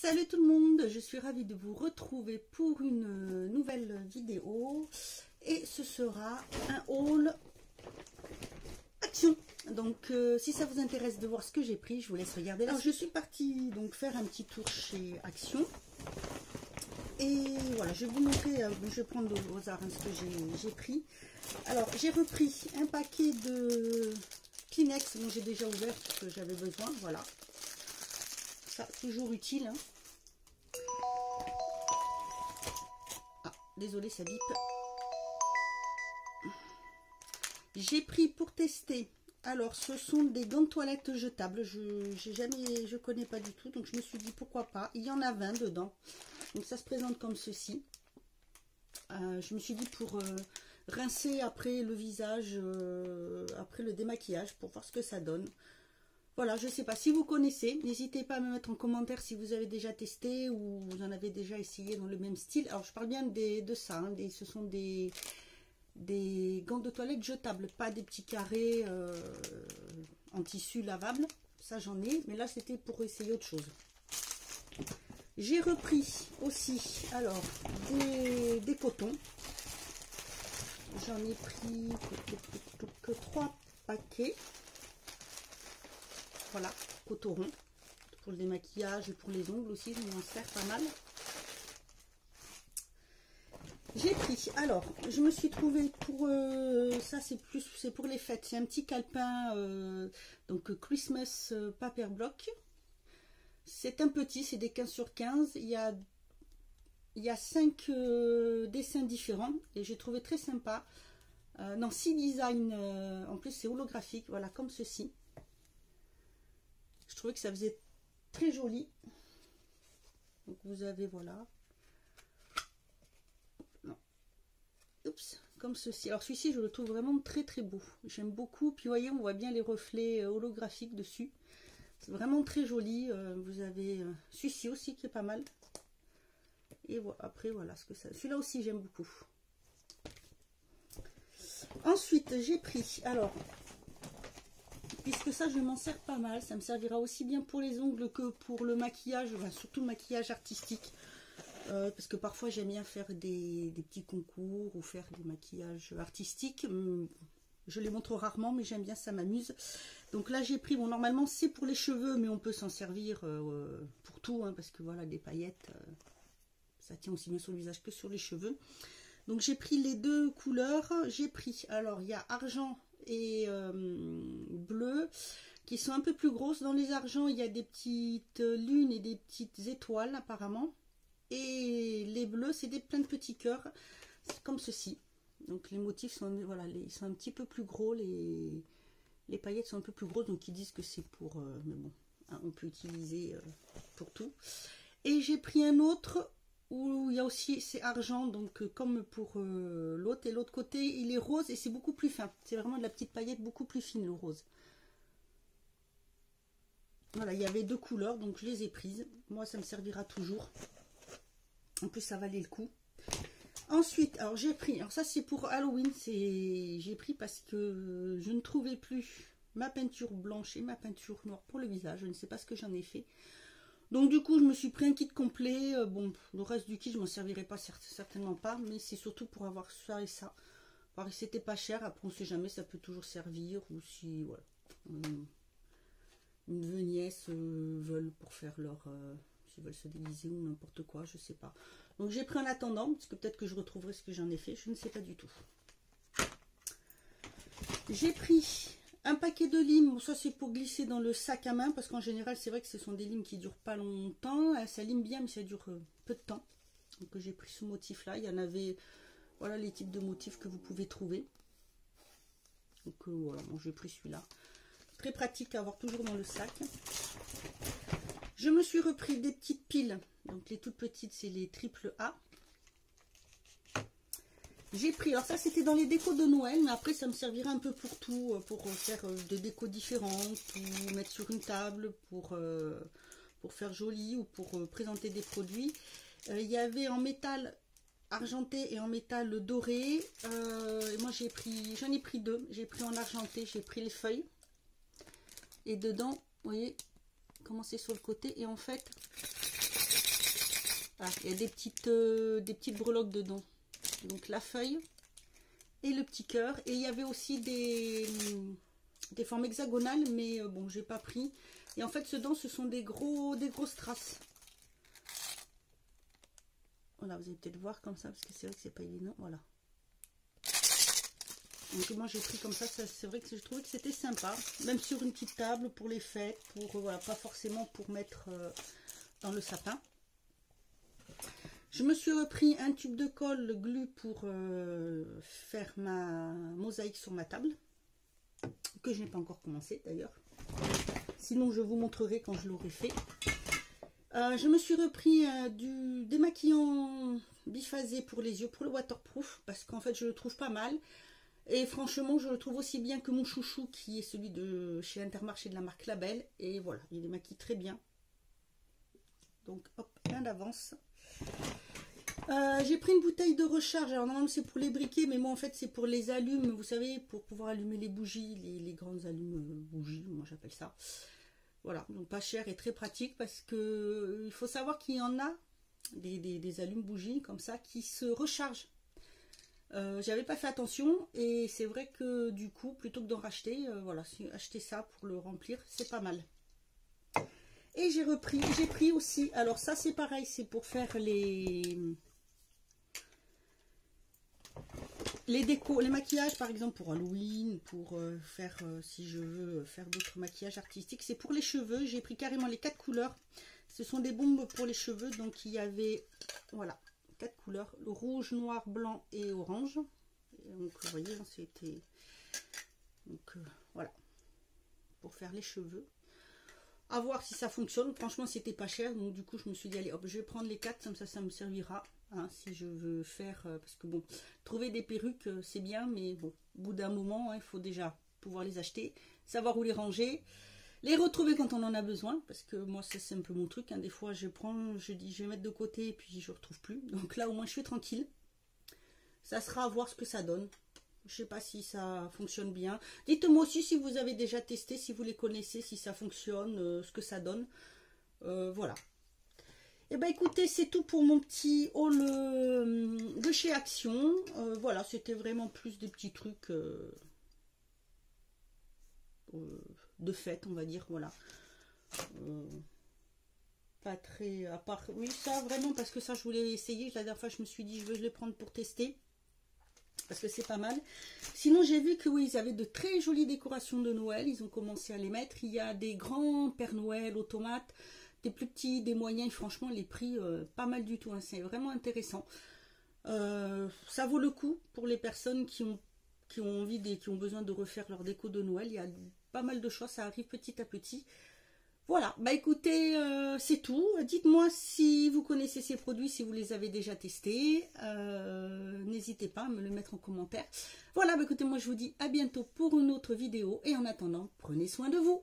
Salut tout le monde, je suis ravie de vous retrouver pour une nouvelle vidéo et ce sera un haul action. Donc si ça vous intéresse de voir ce que j'ai pris, je vous laisse regarder là. Alors je suis partie donc faire un petit tour chez Action et voilà, je vais vous montrer, je vais prendre au hasard ce que j'ai pris. Alors j'ai repris un paquet de Kleenex dont j'ai déjà ouvert parce que j'avais besoin, voilà. Ça, toujours utile, hein. Ah, désolé, ça bip. J'ai pris pour tester. Alors, ce sont des gants de toilette jetables. Je connais pas du tout, donc je me suis dit pourquoi pas. Il y en a 20 dedans. Donc ça se présente comme ceci. Je me suis dit pour rincer après le visage, après le démaquillage, pour voir ce que ça donne. Voilà, je ne sais pas si vous connaissez, n'hésitez pas à me mettre en commentaire si vous avez déjà testé ou vous en avez déjà essayé dans le même style. Alors je parle bien de ça, hein, ce sont des gants de toilette jetables, pas des petits carrés en tissu lavable. Ça j'en ai, mais là c'était pour essayer autre chose. J'ai repris aussi alors des cotons. J'en ai pris que 3 paquets. Voilà, coton rond pour le démaquillage et pour les ongles aussi, je m'en sers pas mal. J'ai pris, alors je me suis trouvée pour ça, c'est pour les fêtes, c'est un petit calepin donc Christmas paper block. C'est un petit, c'est des 15 sur 15. Il y a 5 dessins différents et j'ai trouvé très sympa. Non, 6 designs, en plus c'est holographique, voilà, comme ceci. Je trouvais que ça faisait très joli. Donc vous avez, voilà. Non. Oups, comme ceci. Alors celui-ci, je le trouve vraiment très très beau. J'aime beaucoup. Puis vous voyez, on voit bien les reflets holographiques dessus. C'est vraiment très joli. Vous avez celui-ci aussi qui est pas mal. Et voilà, après, voilà ce que ça... Celui-là aussi, j'aime beaucoup. Ensuite, j'ai pris... Alors... Puisque ça, je m'en sers pas mal. Ça me servira aussi bien pour les ongles que pour le maquillage. Enfin, surtout le maquillage artistique. Parce que parfois, j'aime bien faire des petits concours ou faire des maquillages artistiques. Je les montre rarement, mais j'aime bien, ça m'amuse. Donc là, j'ai pris... Bon, normalement, c'est pour les cheveux, mais on peut s'en servir pour tout. Hein, parce que voilà, des paillettes, ça tient aussi bien sur le visage que sur les cheveux. Donc, j'ai pris les deux couleurs. J'ai pris... Alors, il y a argent... et bleu qui sont un peu plus grosses. Dans les argents il y a des petites lunes et des petites étoiles apparemment, et les bleus c'est plein de petits cœurs comme ceci. Donc les motifs sont, voilà, ils sont un petit peu plus gros, les paillettes sont un peu plus grosses, donc ils disent que c'est pour mais bon, hein, on peut utiliser pour tout. Et j'ai pris un autre où il y a aussi, c'est argent, donc comme pour l'autre, et l'autre côté il est rose et c'est beaucoup plus fin, c'est vraiment de la petite paillette beaucoup plus fine, le rose. Voilà, il y avait deux couleurs, donc je les ai prises. Moi ça me servira toujours, en plus ça valait le coup. Ensuite, alors j'ai pris, alors ça c'est pour Halloween, j'ai pris parce que je ne trouvais plus ma peinture blanche et ma peinture noire pour le visage, je ne sais pas ce que j'en ai fait. Donc du coup je me suis pris un kit complet. Bon, le reste du kit je m'en servirai pas, certainement pas, mais c'est surtout pour avoir ça et ça. Alors c'était pas cher, après on sait jamais, ça peut toujours servir, ou si voilà, une neveu nièce veulent pour faire leur s'ils veulent se déguiser ou n'importe quoi, je sais pas. Donc j'ai pris en attendant, parce que peut-être que je retrouverai ce que j'en ai fait, je ne sais pas du tout. J'ai pris un paquet de limes. Bon, ça c'est pour glisser dans le sac à main, parce qu'en général c'est vrai que ce sont des limes qui durent pas longtemps. Ça lime bien, mais ça dure peu de temps. Donc j'ai pris ce motif là. Il y en avait, voilà les types de motifs que vous pouvez trouver. Donc voilà, bon, j'ai pris celui-là. Très pratique à avoir toujours dans le sac. Je me suis repris des petites piles. Donc les toutes petites, c'est les triple A. J'ai pris, alors ça c'était dans les décos de Noël, mais après ça me servira un peu pour tout, pour faire des décos différentes, ou mettre sur une table pour faire joli, ou pour présenter des produits. Il y avait en métal argenté et en métal doré. Et moi j'en ai pris deux. J'ai pris en argenté, j'ai pris les feuilles. Et dedans, vous voyez comment c'est sur le côté. Et en fait, Ah, il y a des petites breloques dedans. Donc la feuille et le petit cœur. Et il y avait aussi des formes hexagonales, mais bon, j'ai pas pris. Et en fait, dedans, ce sont des grosses traces. Voilà, vous allez peut-être voir comme ça, parce que c'est vrai que c'est pas évident. Voilà. Donc moi j'ai pris comme ça, c'est vrai que je trouvais que c'était sympa, même sur une petite table pour les fêtes, pour voilà, pas forcément pour mettre dans le sapin. Je me suis repris un tube de colle glu pour faire ma mosaïque sur ma table, que je n'ai pas encore commencé d'ailleurs. Sinon je vous montrerai quand je l'aurai fait. Je me suis repris du démaquillant biphasé pour les yeux, pour le waterproof, parce qu'en fait je le trouve pas mal. Et franchement, je le trouve aussi bien que mon chouchou, qui est celui de chez Intermarché de la marque Label. Et voilà, il démaquille très bien. Donc, hop, plein d'avance. J'ai pris une bouteille de recharge. Alors, normalement, c'est pour les briquets, mais moi, en fait, c'est pour les allumes. Vous savez, pour pouvoir allumer les bougies, les grandes allumes bougies, moi, j'appelle ça. Voilà, donc pas cher et très pratique, parce que il faut savoir qu'il y en a des allumes bougies comme ça qui se rechargent. J'avais pas fait attention et c'est vrai que du coup plutôt que d'en racheter, voilà, acheter ça pour le remplir, c'est pas mal. Et j'ai pris aussi, alors ça c'est pareil, c'est pour faire les décos, les maquillages par exemple pour Halloween, pour faire si je veux faire d'autres maquillages artistiques, c'est pour les cheveux. J'ai pris carrément les 4 couleurs, ce sont des bombes pour les cheveux, donc il y avait, voilà, 4 couleurs, le rouge, noir, blanc et orange. Et donc vous voyez, c'était donc voilà, pour faire les cheveux. À voir si ça fonctionne. Franchement, c'était pas cher, donc du coup je me suis dit allez hop, je vais prendre les 4, comme ça me servira hein, si je veux faire parce que bon, trouver des perruques c'est bien, mais bon, au bout d'un moment, il faut déjà pouvoir les acheter, savoir où les ranger, les retrouver quand on en a besoin, parce que moi c'est un peu mon truc, hein. Des fois je prends, je dis je vais mettre de côté et puis je retrouve plus, donc là au moins je suis tranquille. Ça sera à voir ce que ça donne. Je sais pas si ça fonctionne bien. Dites-moi aussi si vous avez déjà testé, si vous les connaissez, si ça fonctionne, ce que ça donne. Voilà. Et ben écoutez, c'est tout pour mon petit haul de chez Action. Voilà, c'était vraiment plus des petits trucs de fête, on va dire. Voilà. Pas très... À part... Oui, ça, vraiment, parce que ça, je voulais essayer. La dernière fois, je me suis dit, je veux les prendre pour tester. Parce que c'est pas mal. Sinon, j'ai vu que oui, ils avaient de très jolies décorations de Noël. Ils ont commencé à les mettre. Il y a des grands Père Noël automates, des plus petits, des moyens. Et franchement, les prix, pas mal du tout. Hein. C'est vraiment intéressant. Ça vaut le coup pour les personnes qui ont envie, qui ont besoin de refaire leur déco de Noël. Il y a pas mal de choix. Ça arrive petit à petit. Voilà, bah écoutez, c'est tout. Dites-moi si vous connaissez ces produits, si vous les avez déjà testés. N'hésitez pas à me le mettre en commentaire. Voilà, bah écoutez, moi je vous dis à bientôt pour une autre vidéo. Et en attendant, prenez soin de vous.